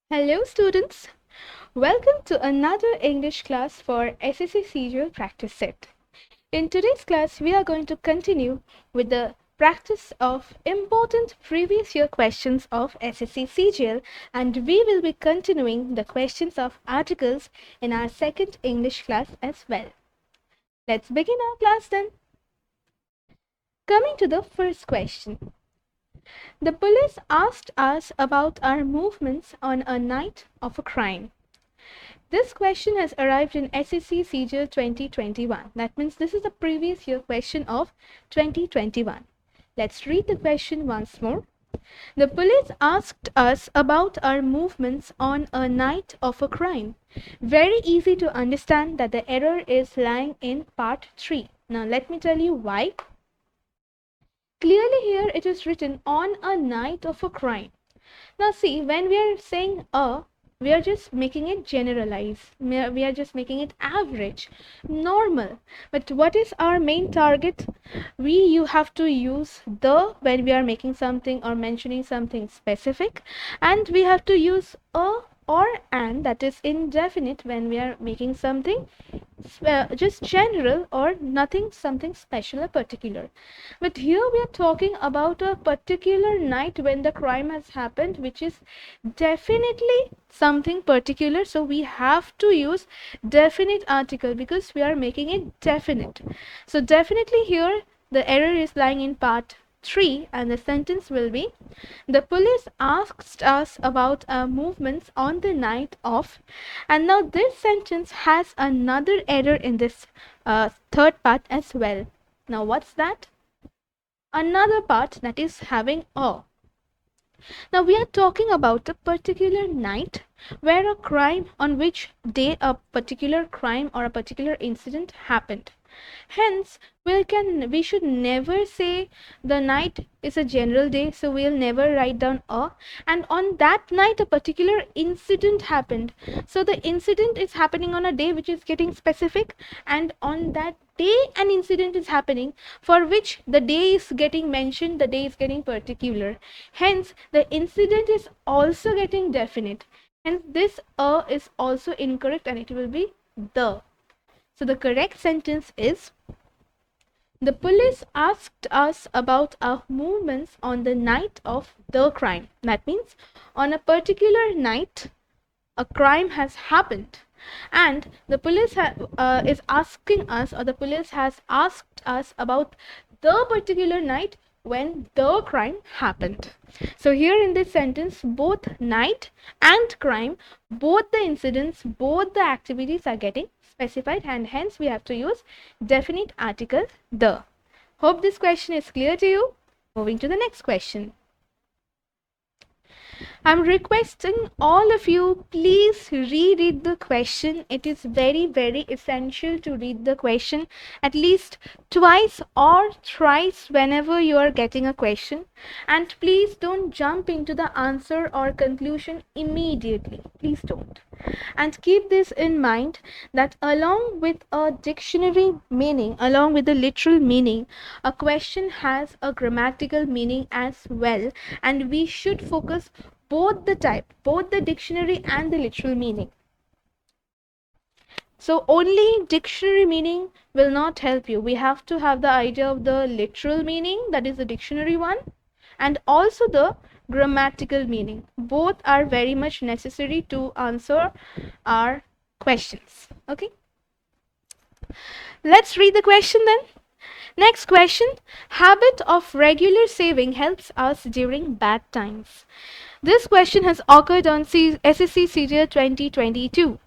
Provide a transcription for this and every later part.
Hello students, welcome to another English class for SSC CGL practice set. In today's class, we are going to continue with the practice of important previous year questions of SSC CGL, and we will be continuing the questions of articles in our second English class as well. Let's begin our class then. Coming to the first question. The police asked us about our movements on a night of a crime. This question has arrived in SSC CGL 2021. That means this is a previous year question of 2021. Let's read the question once more. The police asked us about our movements on a night of a crime. Very easy to understand that the error is lying in part 3. Now let me tell you why. Clearly here it is written on a night of a crime. Now see, when we are saying we are just making it generalized. We are just making it average, normal. But what is our main target? You have to use the when we are making something or mentioning something specific, and we have to use a or an, that is indefinite, when we are making something just general or nothing, something special or particular. But here we are talking about a particular night when the crime has happened, which is definitely something particular. So we have to use definite article because we are making it definite. So definitely here the error is lying in part 3, and the sentence will be: the police asked us about our movements on the night of. And now this sentence has another error in this third part as well. Now what's that? Another part that is having a. Now we are talking about a particular night where a crime, on which day a particular crime or a particular incident happened. Hence, we should never say the night is a general day, so we'll never write down a. And on that night, a particular incident happened. So the incident is happening on a day which is getting specific, and on that day an incident is happening for which the day is getting mentioned, the day is getting particular. Hence, the incident is also getting definite. Hence, this a is also incorrect and it will be the. So the correct sentence is: the police asked us about our movements on the night of the crime. That means on a particular night, a crime has happened, and the police is asking us, or the police has asked us about the particular night when the crime happened. So here in this sentence, both night and crime, both the incidents, both the activities are getting specified, and hence we have to use definite article the. Hope this question is clear to you. Moving to the next question. I'm requesting all of you, please reread the question. It is very, very essential to read the question at least twice or thrice whenever you are getting a question. And please don't jump into the answer or conclusion immediately. Please don't. And keep this in mind that along with a dictionary meaning, along with the literal meaning, a question has a grammatical meaning as well. And we should focus both the type, both the dictionary and the literal meaning. So only dictionary meaning will not help you. We have to have the idea of the literal meaning, that is the dictionary one, and also the grammatical meaning. Both are very much necessary to answer our questions. Okay, let's read the question then. Next question: habit of regular saving helps us during bad times. This question has occurred on SSC CGL 2022.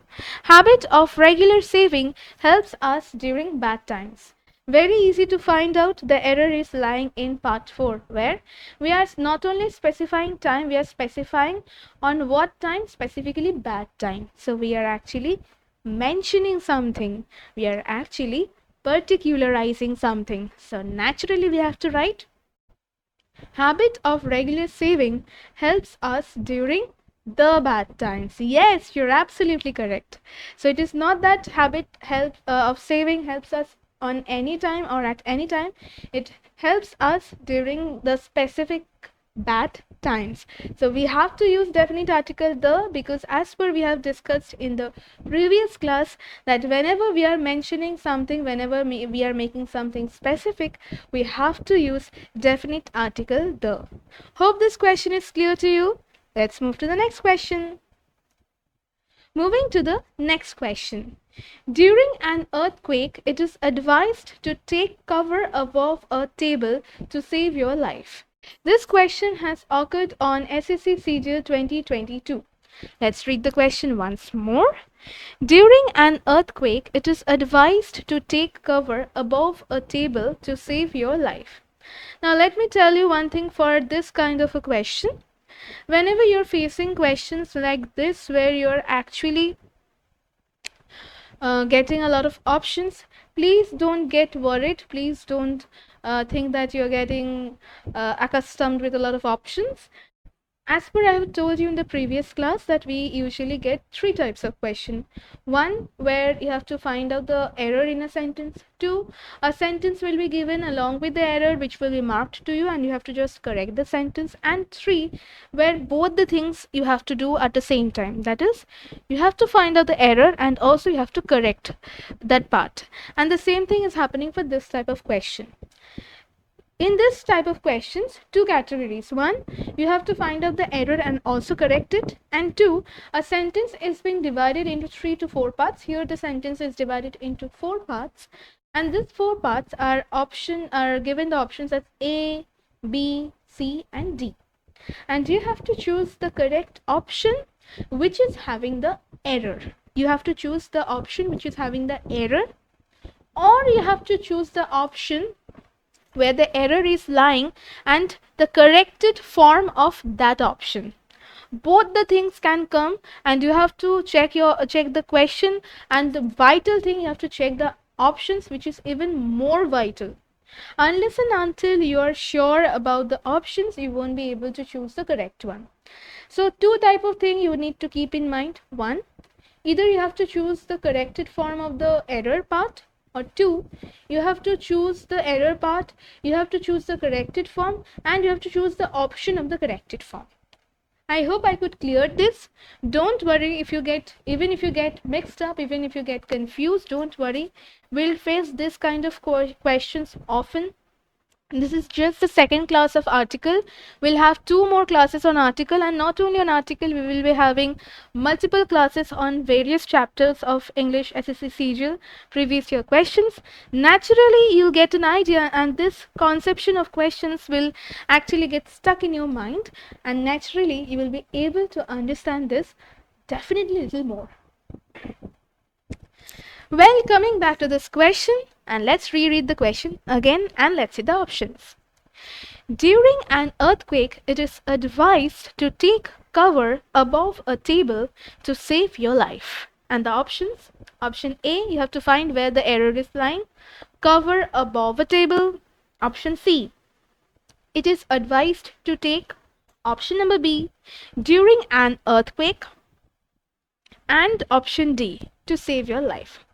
Habit of regular saving helps us during bad times. Very easy to find out. The error is lying in part 4, where we are not only specifying time, we are specifying on what time, specifically bad time. So we are actually mentioning something. We are actually particularizing something. So naturally we have to write: habit of regular saving helps us during the bad times. Yes, you're absolutely correct. So it is not that habit of saving helps us on any time or at any time. It helps us during the specific bad times. So we have to use definite article the, because as per we have discussed in the previous class that whenever we are mentioning something, whenever we are making something specific, we have to use definite article the. Hope this question is clear to you. Let's move to the next question. Moving to the next question. During an earthquake, it is advised to take cover above a table to save your life. This question has occurred on SSC CGL 2022. Let's read the question once more. During an earthquake, it is advised to take cover above a table to save your life. Now, let me tell you one thing for this kind of a question. Whenever you're facing questions like this, where you're actually getting a lot of options, please don't get worried. Please don't think that you're getting accustomed with a lot of options. As per I have told you in the previous class that we usually get 3 types of question. 1, where you have to find out the error in a sentence. 2, a sentence will be given along with the error which will be marked to you and you have to just correct the sentence. And 3, where both the things you have to do at the same time. That is, you have to find out the error and also you have to correct that part. And the same thing is happening for this type of question. In this type of questions, 2 categories. 1, you have to find out the error and also correct it. And 2, a sentence is being divided into 3 to 4 parts. Here the sentence is divided into 4 parts. And these 4 parts are given the options as A, B, C and D. And you have to choose the correct option which is having the error. You have to choose the option which is having the error, or you have to choose the option where the error is lying and the corrected form of that option. Both the things can come and you have to check the question, and the vital thing, you have to check the options, which is even more vital. Unless and until you are sure about the options, you won't be able to choose the correct one. So 2 type of thing you need to keep in mind. 1, either you have to choose the corrected form of the error part, or 2, you have to choose the error part, you have to choose the corrected form, and you have to choose the option of the corrected form. I hope I could clear this. Don't worry even if you get mixed up, even if you get confused, don't worry. We'll face this kind of questions often. This is just the second class of article. We'll have 2 more classes on article, and not only on article, we will be having multiple classes on various chapters of English SSC CGL previous year questions. Naturally, you'll get an idea, and this conception of questions will actually get stuck in your mind, and naturally, you will be able to understand this definitely a little more. Well, coming back to this question, and let's reread the question again and let's see the options. During an earthquake, it is advised to take cover above a table to save your life. And the options? Option A, you have to find where the error is lying. Cover above a table. Option C, it is advised to take. Option number B, during an earthquake. And option D, to save your life.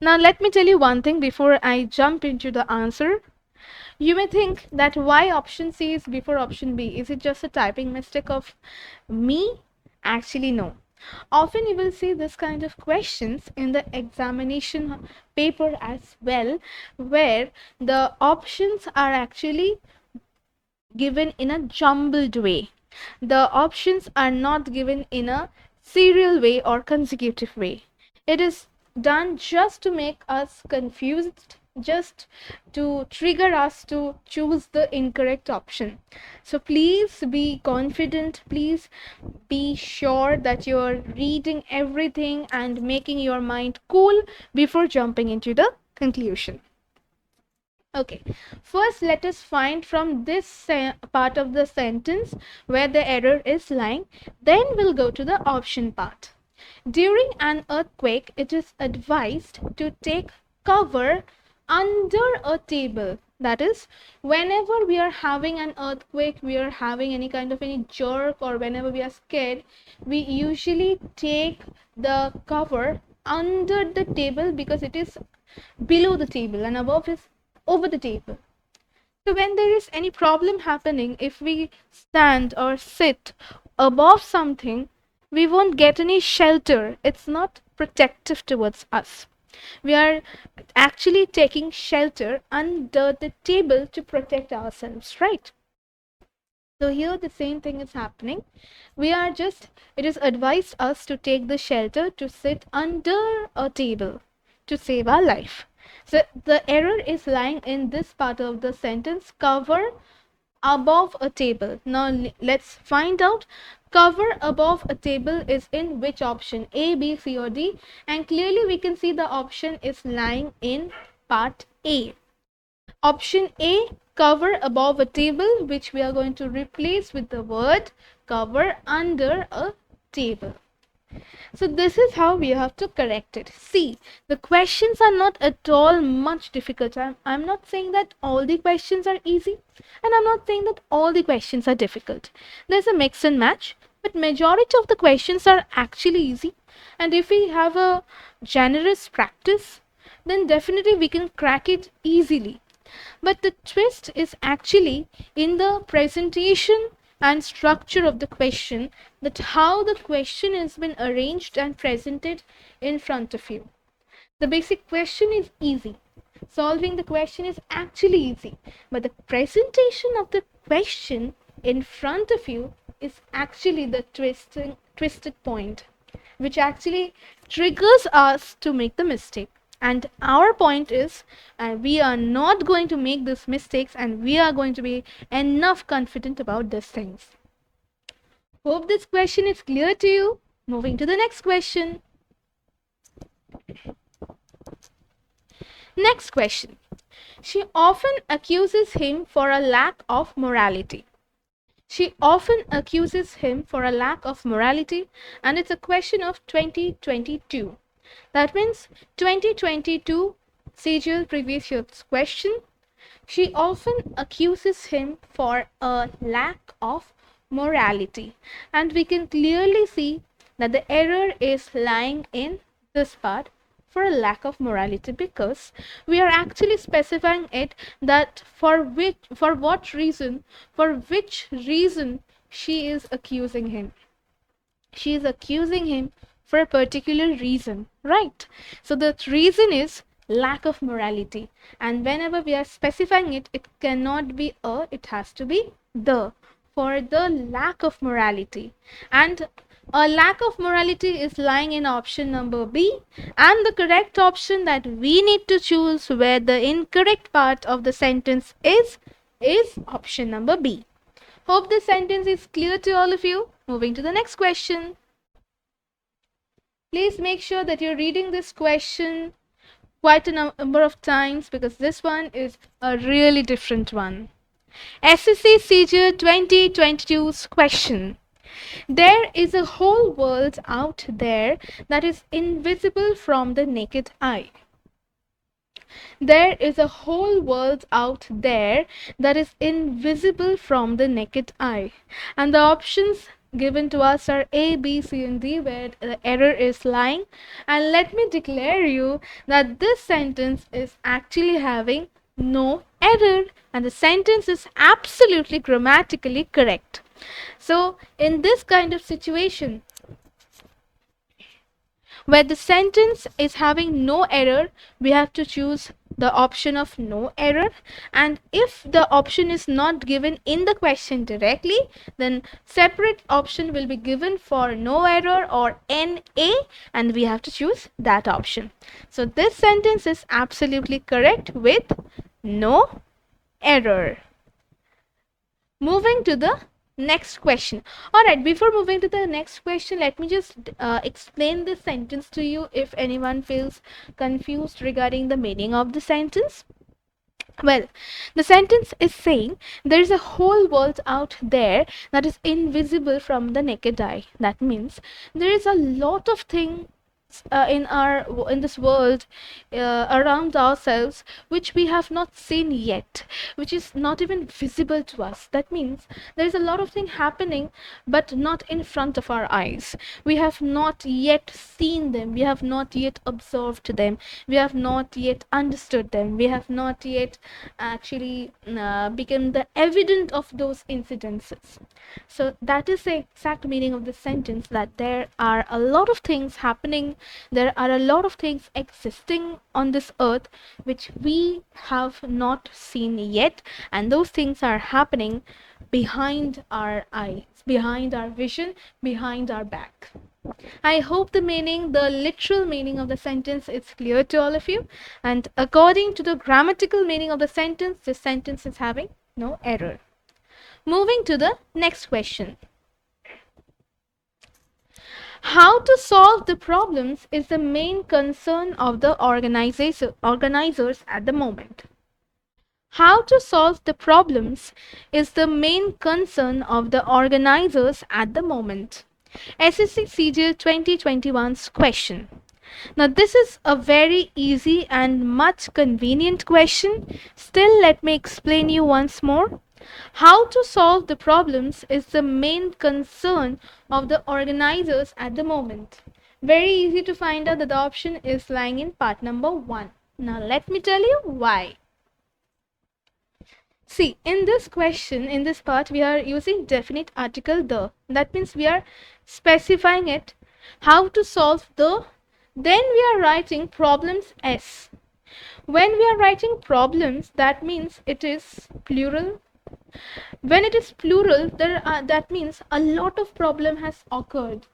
Now let me tell you one thing before I jump into the answer. You may think that why option C is before option B? Is it just a typing mistake of me? Actually, no. Often you will see this kind of questions in the examination paper as well, where the options are actually given in a jumbled way. The options are not given in a serial way or consecutive way. It is done just to make us confused, just to trigger us to choose the incorrect option. So please be confident, please be sure that you're reading everything and making your mind cool before jumping into the conclusion. Okay, first let us find from this part of the sentence where the error is lying, then we'll go to the option part. During an earthquake, it is advised to take cover under a table. That is, whenever we are having an earthquake, we are having any kind of any jerk, or whenever we are scared, we usually take the cover under the table because it is below the table and above is over the table. So when there is any problem happening, if we stand or sit above something, we won't get any shelter. It's not protective towards us. We are actually taking shelter under the table to protect ourselves, right? So here the same thing is happening. It is advised us to take the shelter to sit under a table to save our life. So the error is lying in this part of the sentence, cover above a table. Now let's find out cover above a table is in which option, A, B, C or D, and clearly we can see the option is lying in part A. Option A, cover above a table, which we are going to replace with the word cover under a table. So this is how we have to correct it. See, the questions are not at all much difficult. I'm not saying that all the questions are easy, and I'm not saying that all the questions are difficult. There's a mix and match, but majority of the questions are actually easy. And if we have a generous practice, then definitely we can crack it easily. But the twist is actually in the presentation and structure of the question, that how the question has been arranged and presented in front of you. The basic question is easy. Solving the question is actually easy. But the presentation of the question in front of you is actually the twisted point, which actually triggers us to make the mistake. And our point is, we are not going to make these mistakes, and we are going to be enough confident about these things. Hope this question is clear to you. Moving to the next question. Next question. She often accuses him for a lack of morality. She often accuses him for a lack of morality, and it's a question of 2022. That means 2022 CGL previous year's question. She often accuses him for a lack of morality. And we can clearly see that the error is lying in this part, for a lack of morality, because we are actually specifying it that for which reason she is accusing him. She is accusing him for a particular reason, right? So the reason is lack of morality, and whenever we are specifying it, it cannot be a, it has to be the, for the lack of morality. And a lack of morality is lying in option number B, and the correct option that we need to choose, where the incorrect part of the sentence is option number B. Hope this sentence is clear to all of you. Moving to the next question. Please make sure that you're reading this question quite a number of times, because this one is a really different one. SSC CGL 2022's question. There is a whole world out there that is invisible from the naked eye. There is a whole world out there that is invisible from the naked eye. And the options given to us are A, B, C, and D, where the error is lying. And let me declare you that this sentence is actually having no error, and the sentence is absolutely grammatically correct. So in this kind of situation, where the sentence is having no error, we have to choose the option of no error. And if the option is not given in the question directly, then separate option will be given for no error or NA, and we have to choose that option. So this sentence is absolutely correct with no error. Moving to the next question. All right, before moving to the next question, let me just explain this sentence to you if anyone feels confused regarding the meaning of the sentence. Well, the sentence is saying there is a whole world out there that is invisible from the naked eye. That means there is a lot of things in this world around ourselves, which we have not seen yet, which is not even visible to us. That means there is a lot of things happening, but not in front of our eyes. We have not yet seen them, we have not yet observed them, we have not yet understood them, we have not yet actually become the evidence of those incidences. So that is the exact meaning of the sentence, that there are a lot of things happening, there are a lot of things existing on this earth which we have not seen yet, and those things are happening behind our eyes, behind our vision, behind our back. I hope the literal meaning of the sentence is clear to all of you. And according to the grammatical meaning of the sentence, this sentence is having no error. Moving to the next question. How to solve the problems is the main concern of the organizers at the moment. How to solve the problems is the main concern of the organizers at the moment. SSC CGL 2021's question. Now this is a very easy and much convenient question. Still, let me explain you once more. How to solve the problems is the main concern of the organizers at the moment. Very easy to find out that the option is lying in part number 1. Now let me tell you why. See, in this question, in this part, we are using definite article the. That means we are specifying it, how to solve the, then we are writing problems S. When we are writing problems, that means it is plural. When it is plural, that means a lot of problem has occurred.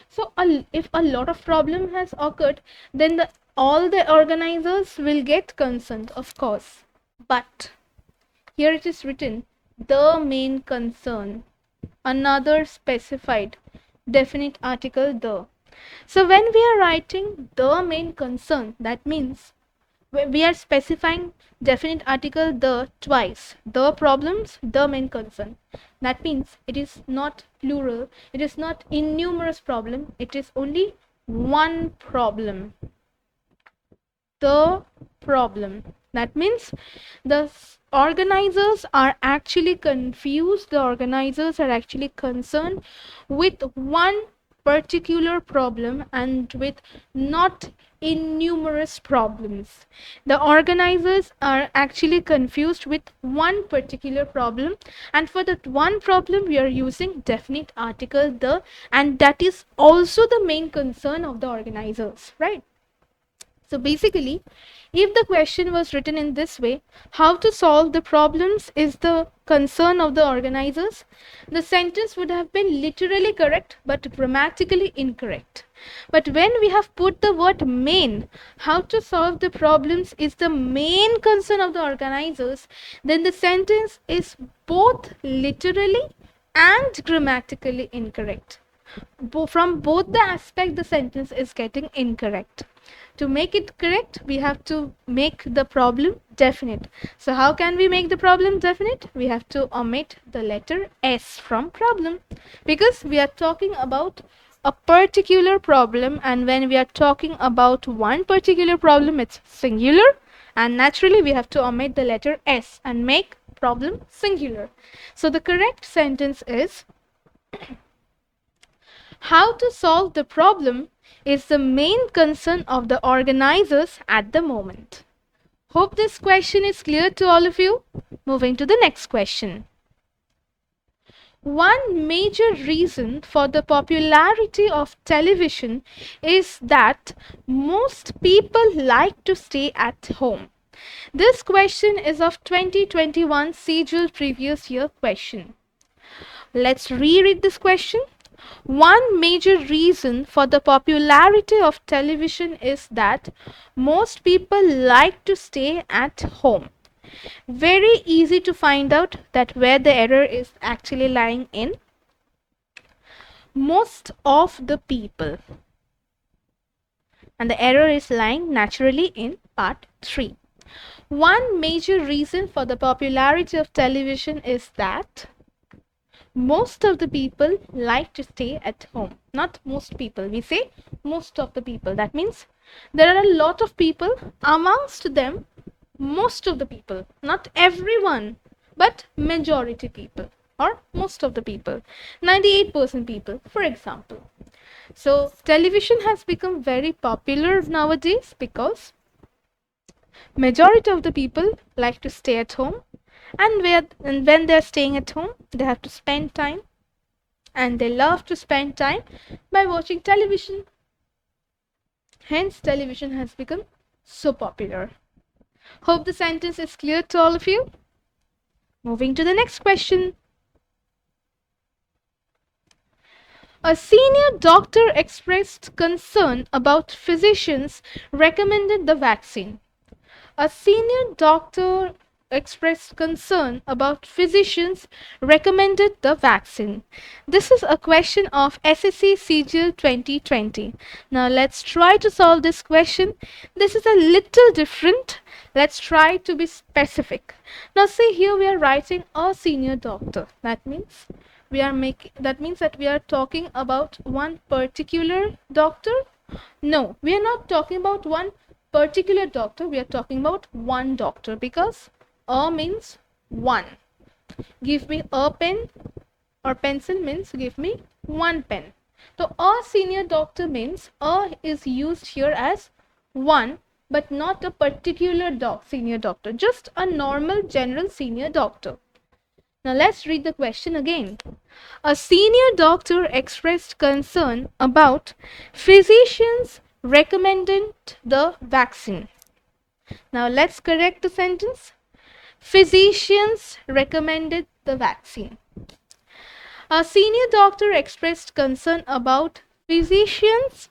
So if a lot of problem has occurred, then all the organizers will get concerned, of course. But here it is written, the main concern, another specified definite article the. So when we are writing the main concern, that means we are specifying definite article the twice. The problems, the main concern. That means it is not plural, it is not innumerous problem, it is only one problem. The problem. That means the organizers are actually confused, the organizers are actually concerned with one particular problem and with not innumerous problems. The organizers are actually confused with one particular problem, and for that one problem we are using definite article the, and that is also the main concern of the organizers, right? So basically, if the question was written in this way, how to solve the problems is the concern of the organizers, the sentence would have been literally correct but grammatically incorrect. But when we have put the word main, how to solve the problems is the main concern of the organizers, then the sentence is both literally and grammatically incorrect. From both the aspects, the sentence is getting incorrect. To make it correct, we have to make the problem definite. So how can we make the problem definite? We have to omit the letter S from problem, because we are talking about a particular problem, and when we are talking about one particular problem, it's singular, and naturally we have to omit the letter S and make problem singular. So the correct sentence is, how to solve the problem is the main concern of the organizers at the moment. Hope this question is clear to all of you. Moving to the next question. One major reason for the popularity of television is that most people like to stay at home. This question is of 2021 CGL previous year question. Let's reread this question. One major reason for the popularity of television is that most people like to stay at home. Very easy to find out that where the error is actually lying in. Most of the people. And the error is lying naturally in part 3. One major reason for the popularity of television is that Most of the people like to stay at home. Not most people. We say most of the people. That means there are a lot of people. Amongst them, most of the people. Not everyone, but majority people. Or most of the people. 98% people, for example. So television has become very popular nowadays because majority of the people like to stay at home, and when they're staying at home they have to spend time, and they love to spend time by watching television. Hence television has become so popular. Hope the sentence is clear to all of you. Moving to the next question. A senior doctor expressed concern about physicians recommended the vaccine. A senior doctor expressed concern about physicians recommended the vaccine. This is a question of SSC CGL 2020. Now let's try to solve this question. This is a little different. Let's try to be specific. Now see, here we are writing a senior doctor. That means that we are talking about one particular doctor. No, we are not talking about one particular doctor. We are talking about one doctor, because a means one. Give me a pen, or pencil means give me one pen. So a senior doctor means a is used here as one, but not a particular senior doctor, just a normal general senior doctor. Now let's read the question again. A senior doctor expressed concern about physicians recommended the vaccine. Now let's correct the sentence. Physicians recommended the vaccine. A senior doctor expressed concern about physicians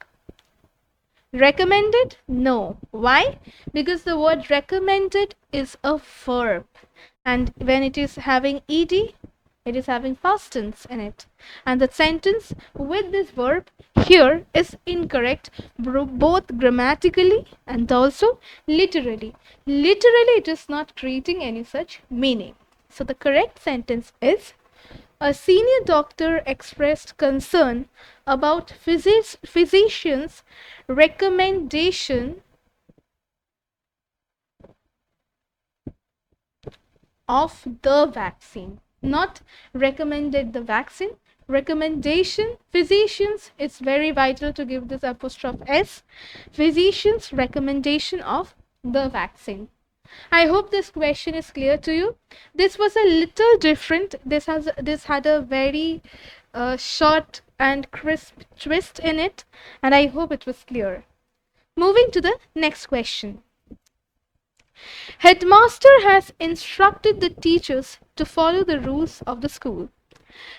recommended? No. Why? Because the word recommended is a verb, and when it is having ed, it is having past tense in it, and the sentence with this verb here is incorrect, both grammatically and also literally. Literally it is not creating any such meaning. So the correct sentence is: a senior doctor expressed concern about physicians' recommendation of the vaccine. Not recommended the vaccine. Recommendation, physicians, it's very vital to give this apostrophe S. Physicians' recommendation of the vaccine. I hope this question is clear to you. This was a little different. This had a very short and crisp twist in it, and I hope it was clear. Moving to the next question. Headmaster has instructed the teachers to follow the rules of the school.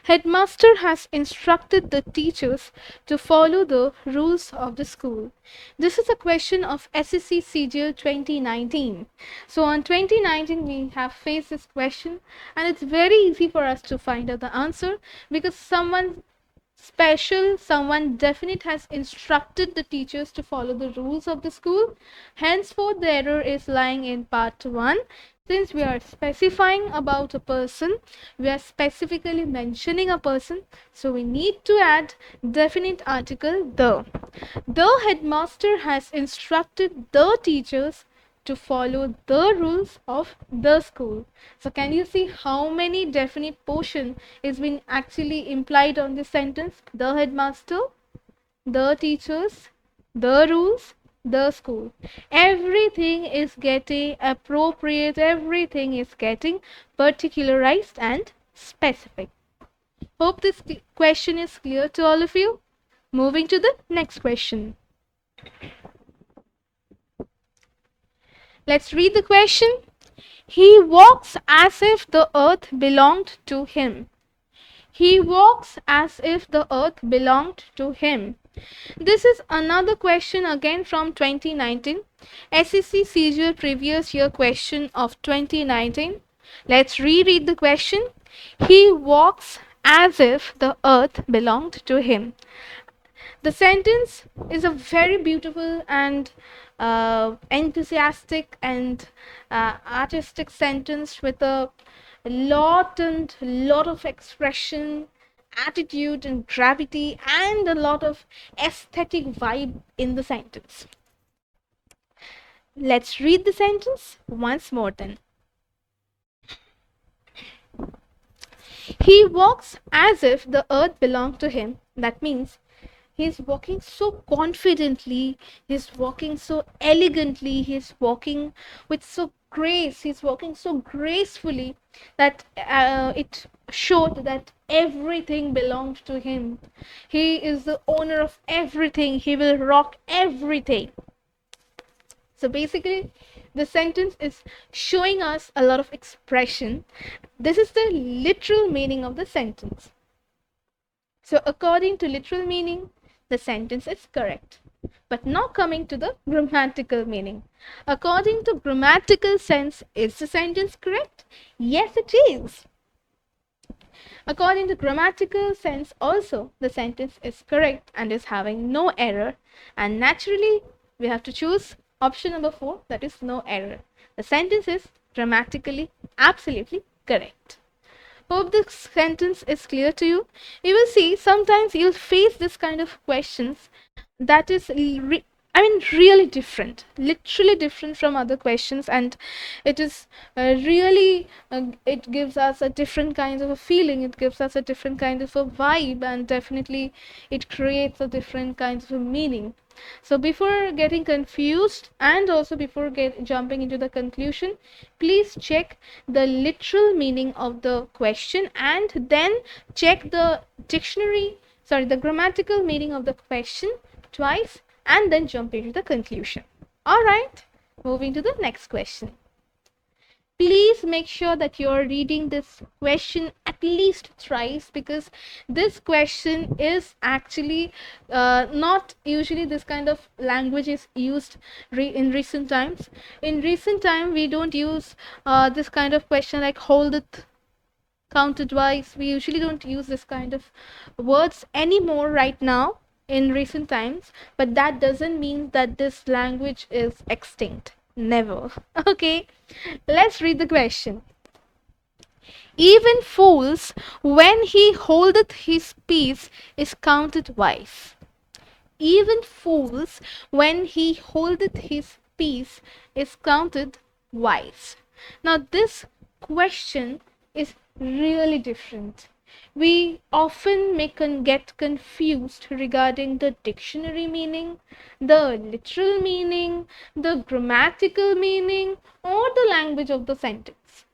Headmaster has instructed the teachers to follow the rules of the school. This is a question of SSC CGL 2019. So on 2019 we have faced this question, and it's very easy for us to find out the answer, because someone special, someone definite has instructed the teachers to follow the rules of the school. Henceforth the error is lying in part 1. Since we are specifying about a person, we are specifically mentioning a person, so we need to add definite article the. The headmaster has instructed the teachers to follow the rules of the school. So can you see how many definite portion is being actually implied on this sentence? The headmaster, the teachers, the rules, the school. Everything is getting appropriate, everything is getting particularized and specific. Hope this question is clear to all of you. Moving to the next question. Let's read the question. He walks as if the earth belonged to him. He walks as if the earth belonged to him. This is another question again from 2019. SSC CGL previous year question of 2019. Let's reread the question. He walks as if the earth belonged to him. The sentence is a very beautiful and enthusiastic and artistic sentence with a lot of expression, attitude and gravity, and a lot of aesthetic vibe in the sentence. Let's read the sentence once more then. He walks as if the earth belonged to him. That means he's walking so confidently, he's walking so elegantly, he's walking with so grace, he's walking so gracefully that it showed that everything belonged to him. He is the owner of everything, he will rock everything. So basically, the sentence is showing us a lot of expression. This is the literal meaning of the sentence. So according to literal meaning, the sentence is correct. But now coming to the grammatical meaning. According to grammatical sense, is the sentence correct? Yes, it is. According to grammatical sense also, the sentence is correct and is having no error. And naturally, we have to choose option number 4, that is no error. The sentence is grammatically absolutely correct. Hope this sentence is clear to you. You will see sometimes you'll face this kind of questions that is really different, literally different from other questions, and it is really it gives us a different kind of a feeling, it gives us a different kind of a vibe, and definitely it creates a different kind of a meaning. So before getting confused and also before jumping into the conclusion, please check the literal meaning of the question and then check the the grammatical meaning of the question twice and then jump into the conclusion. Alright, moving to the next question. Please make sure that you're reading this question at least thrice, because this question is actually not usually this kind of language is used in recent times. In recent time, we don't use this kind of question like hold it, count it twice. We usually don't use this kind of words anymore right now in recent times, but that doesn't mean that this language is extinct. Never. Okay, let's read the question. Even fools, when he holdeth his peace, is counted wise. Even fools, when he holdeth his peace, is counted wise. Now, this question is really different. We often get confused regarding the dictionary meaning, the literal meaning, the grammatical meaning, or the language of the sentence.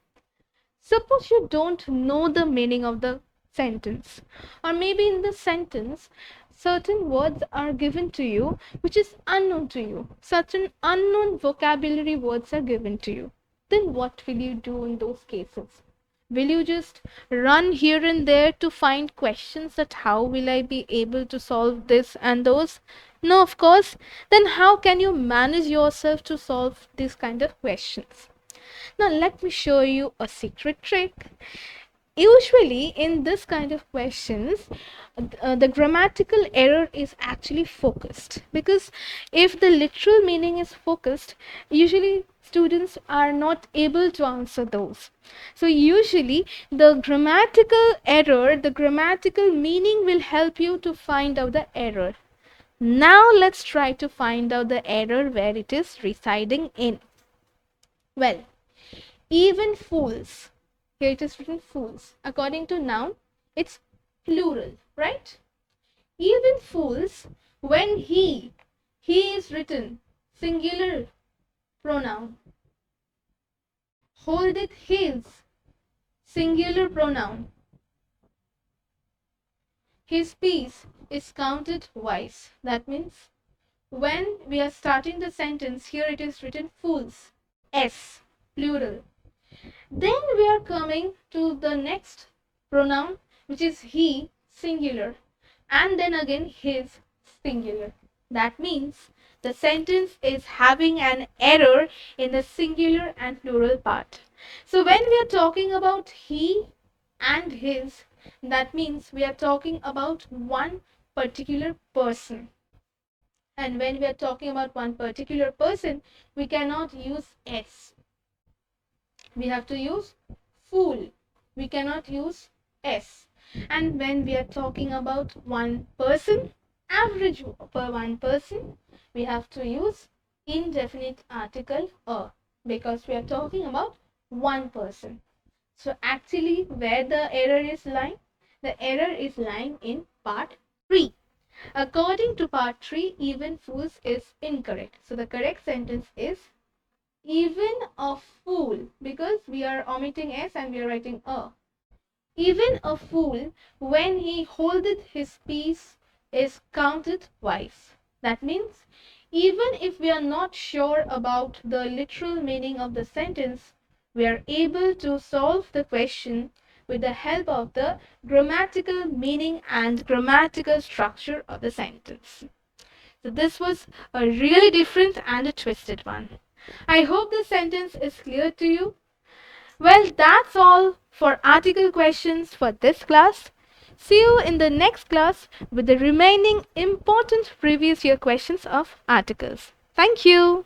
Suppose you don't know the meaning of the sentence, or maybe in the sentence, certain words are given to you which is unknown to you, certain unknown vocabulary words are given to you. Then what will you do in those cases? Will you just run here and there to find questions that how will I be able to solve this and those? No, of course. Then how can you manage yourself to solve these kind of questions? Now let me show you a secret trick. Usually in this kind of questions, the grammatical error is actually focused, because if the literal meaning is focused, usually students are not able to answer those. So usually the grammatical error, the grammatical meaning will help you to find out the error. Now let's try to find out the error where it is residing in. Well, even fools. Here it is written fools. According to noun, it's plural, right? Even fools, when he is written singular pronoun. Holdeth his, singular pronoun. His peace is counted wise. That means when we are starting the sentence, here it is written fools, S, plural. Then we are coming to the next pronoun, which is he, singular, and then again his, singular. That means the sentence is having an error in the singular and plural part. So when we are talking about he and his, that means we are talking about one particular person. And when we are talking about one particular person, we cannot use S. We have to use fool. We cannot use S. And when we are talking about one person, average per one person, we have to use indefinite article a, because we are talking about one person. So actually, where the error is lying? The error is lying in part 3. According to part 3, even fools is incorrect. So the correct sentence is even a fool, because we are omitting S and we are writing a. Even a fool, when he holdeth his peace, is counted wise. That means, even if we are not sure about the literal meaning of the sentence, we are able to solve the question with the help of the grammatical meaning and grammatical structure of the sentence. So this was a really different and a twisted one. I hope the sentence is clear to you. Well, that's all for article questions for this class. See you in the next class with the remaining important previous year questions of articles. Thank you.